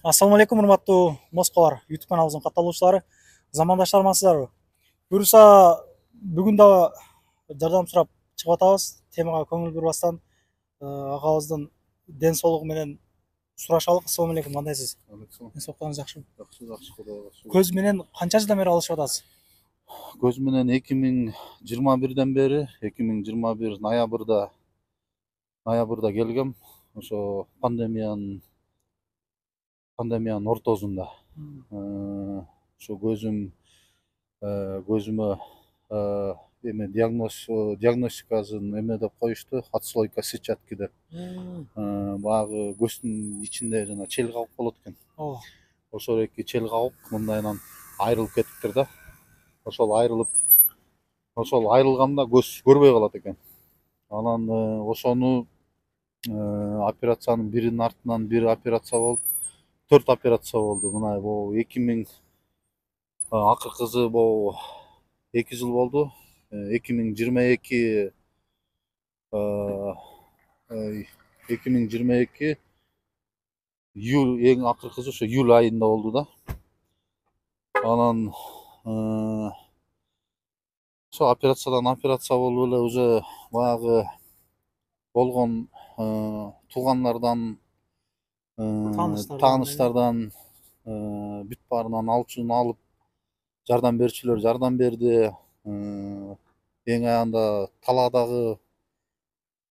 Ассаламу алейкум, урматтуу Москвалар YouTube каналыбыздын катталуучулары, замандаштар амансыздарбы? Буюрса, бүгүн да жардам сурап чыгып атабыз. Темага көңүл бурбастан агабыздын ден соолугу менен сурашалык. Ассаламу алейкум, кандайсыз? Ден соолуктарыңыз жакшыбы? Жакшы, Кудайга шүгүр. Көз менен канча жылдан бери алышып атасыз? Көз менен 2021ден бери 2021 ноябрда келгем. Ошо пандемиянын ортосунда. Ошо көзүмө эме диагностикасын эме деп коюшту, отслойка сетчатки деп. Баягы көздүн ичинде жана чел кабык болот экен. Ооба. Ошол эки чел кабык мындайынан айрылып кетиптир да. Ошол айрылганда көз көрбөй калат экен. Анан ошону операциянын биринин артынан бири операция болуп, 4 операция болду. Мына бул 2000 акыркысы бул 2 жыл болду. 2022 июль, эң акыркысы ошо июль айында болду да. Анан ошо операция болуп эле уже баягы болгон туугандардан, тааныштардан бүт баарынан алчуун алып, жардам берүүчүлөр жардам берди. Эң аягында талаадагы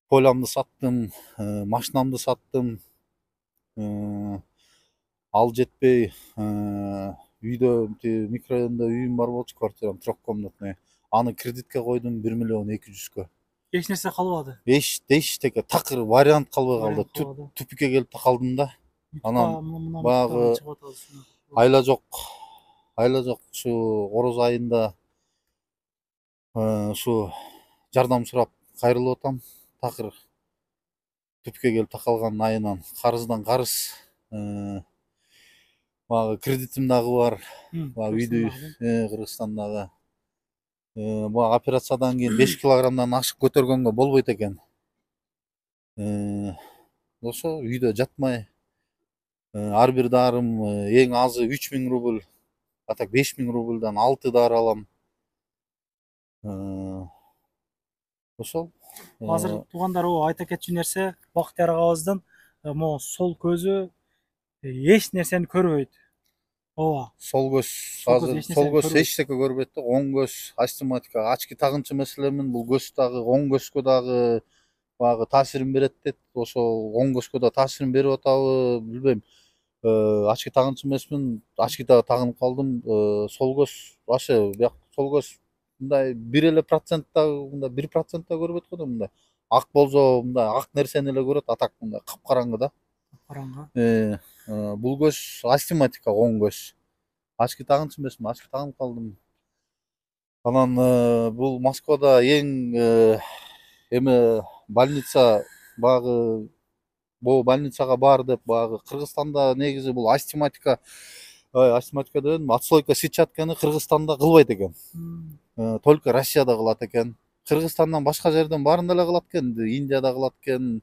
полямды саттым, машинамды саттым. Ал жетпей, үйдө микрорайондо үйүм бар болчу, квартирам трехкомнатный. Аны кредитке койдум 1 миллион 200-кө. Эч нерсе калбады. Эчтеке такыр вариант калбай калды. Тупикке келип калдым да. Анан баягы айла жок ушу короз айында ушу жардам сурап кайрылып атам. Такыр тупикке келип такалган айынан карыздан карыз. Баягы кредитим дагы бар. Баягы үйдү Кыргызстандагы. Баягы операциядан кийин 5 килограммдан ашык көтөргөнгө болбойт экен. Ошо үйдө жатмай, ар бир дарым эң азы 3000 рубль, а так 5000 рубльдан 6 дары алам. Ошол. Азыр туугандар айта кетчү нерсе, Бактияр агабыздын могу сол көзү эч нерсени көрбөйт. Ооба. Сол көз азыр эчтеке көрбөйт да. Оң көз астигматика, очки тагынчы маселемин. Бул көз дагы оң көзгө дагы баягы таасирин берет дейт. Ошол оң көзгө да таасирин берип атабы, билбейм. Очки тагынчы эмесмин, очки дагы тагынып калдым. Сол көз вообще бияк сол көз мындай 1% мындай 1% көрбөйт го да, мындай. Ак болсо мындай ак нерсени эле көрөт, а так мындай капкараңгы да. Капкараңгы. Бул көз астигматика, оң көз. Очки тагынчы эмесмин, очки тагынып калдым. Анан бул Москвада эң эме больница, баягы бул больницага бар деп, баягы Кыргызстанда негизи бул астигматика деген отслойка сетчатканы Кыргызстанда кылбайт экен. Только Россияда кылат экен. Кыргызстандан башка жерден баарында эле кылат экен. Индияда кылат экен.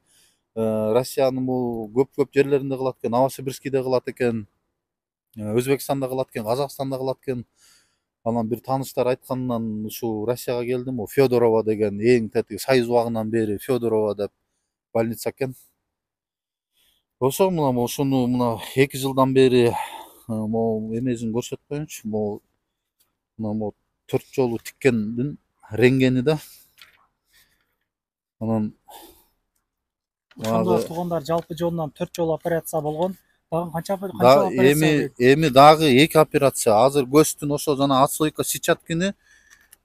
Россиянын бул көп жерлеринде кылат экен. Новосибирскийде кылат экен. Өзбекстанда кылат экен, Казакстанда кылат экен. Анан бир тааныштар айтканынан ушу Россияга келдим. Федорова деген эң тетиги Союз убагынан бери Федорова деп больница экен. Ошо ушуну 2 жылдан бери могу эмесин көрсөтүп коеюнчу. Могу 4 жолу тиккендин рентгени да. Анан ошондо туугандар жалпы жонунан 4 жолу операция болгон. Дагы канча операция? Эми дагы 2 операция. Азыр көздүн ошо жана отслойка сетчаткини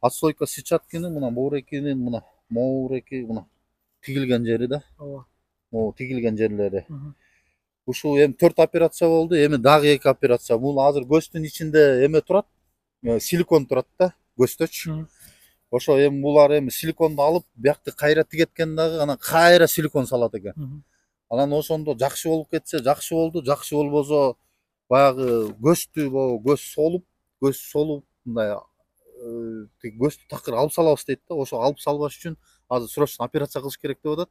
мына моурекинин мына тигилген жери да. Ооба. Могу тигилген жерлери. Ушул эми 4 операция болду. Эми дагы 2 операция. Бул азыр көздүн ичинде эме турат. Силикон турат да, көздөчү. Ошо эми булар эми силиконду алып, биякты кайра тигеткен дагы, анан кайра силикон салат экен. Анан ошондо жакшы болуп кетсе жакшы болду, жакшы болбосо баягы көз солуп мындай көздү такыр алып салабыз дейт да. Ошо алып салбаш үчүн азыр срочно операция кылыш керек деп атат.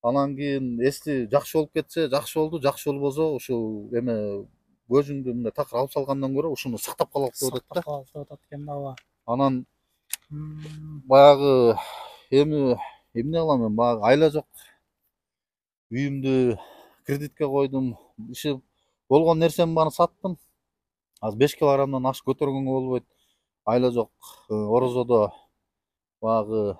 Анан кийин эсли жакшы болуп кетсе жакшы болду, жакшы болбосо ушул эме көзүңдү мындай такыр алып салгандан көрө ушуну сактап калалык деп атат да. Сактап калат деп атат экен ооба. Анан М, баягы эми эмне кылам мен, баягы айла жок үйүмдү кредитке койдум. Иши болгон нерсемин баарын саттым. Азыр 5 килограммдан ашык көтөргөнгө болбойт. Айла жок орозодо баягы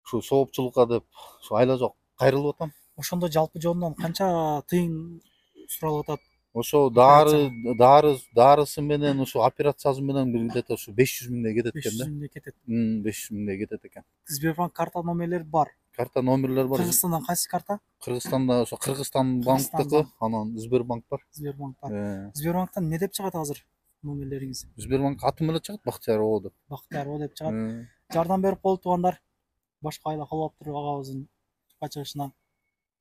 ушу соопчулукка деп ушу айла жок кайрылып атам. Ошондо жалпы жонунан канча тыйын суралып атат? Ошо дарысы менен ушу операциясы менен бир где-то ушу 500 миңдей кетет экен 500 да. миңдей кетет. 500 миңдей кетет экен. Сбербанк карта номерлери бар. Карта номерлер бар. Кыргызстандан кайсы карта? Кыргызстанда ошо Кыргызстан банктыкы, анан Сбербанк бар. Сбербанк бар. Сбербанктан эмне деп чыгат азыр номерлериңиз? Сбербанк атым эле чыгат, Бактияр оо деп. Бактияр оо деп чыгат. Жардам берип болуп туугандар. Башка айла калбаптыр агабыздын турга чыгышына.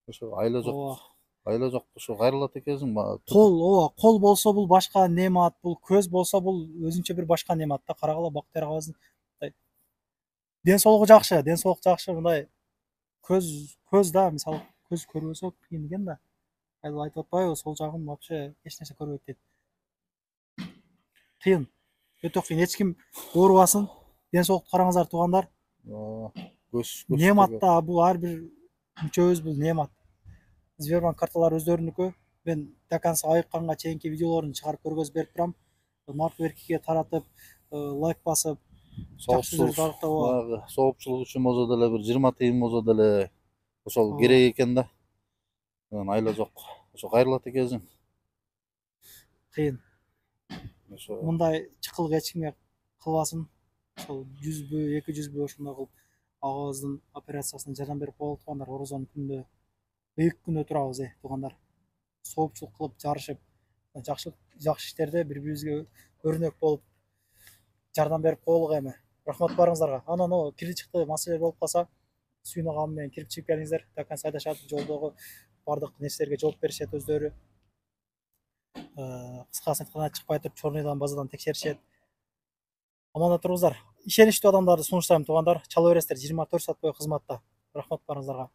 Ошо айла жок. Ооба. Айла жок ошо кайрылат экенсиң. Ооба, кол болсо бул башка неемат, бул көз болсо бул өзүнчө бир башка неемат да. Карагыла Бактияр агабыздын ден соолугу жакшы, мындай көз да, мисалы көз көрбөсө кыйын экен да. Айла айтып атпайбы, сол жагым вообще эч нерсе көрбөйт дейт. Кыйын. Өтө кыйын. Эч ким оорубасын. Ден соолукту караңыздар туугандар. Көз Неемат да, бул ар бир мүчөбүз бул неемат. Сбербанк карталары өздөрүнүкү. Мен дакансы айыкканга чейинки видеолорун чыгарып көргөзүп берип турам. Наркы беркиге таратып, лайк басып, соопчулук үчүн болсо деле бир 20 тыйын болсо деле ошол керек экен да. Айла жок. Ошо кайрылат экенсиң. Кыйын. Ошо Мындай чыкылык эч кимге кылбасын. Ошол 100бү, 200бү ошондой кылып агабыздын операциясына жардам берип коелу туугандар. Орозонун күнүндө ыйык күндө турабыз, туугандар. Соопчулук кылып, жарышып, жакшы иштерде бири-бирибизге өрнөк болуп жардам берип коелук эми. Рахмат баарыңыздарга. Анан о кирип чыкты маселе болуп калса, сүйүн агам менен кирип чыгып келиңиздер. Дакан сайдашат, жолдогу бардык нерселерге жооп беришет өздөрү. Кыскасын айтканда чыкпай туруп чорныйдан базадан текшеришет. Аманда туруңуздар. Ишеничтүү адамдарды сунуштайм туугандар. Чала бересиздер, 24 саат бою кызматта. Рахмат баарыңыздарга.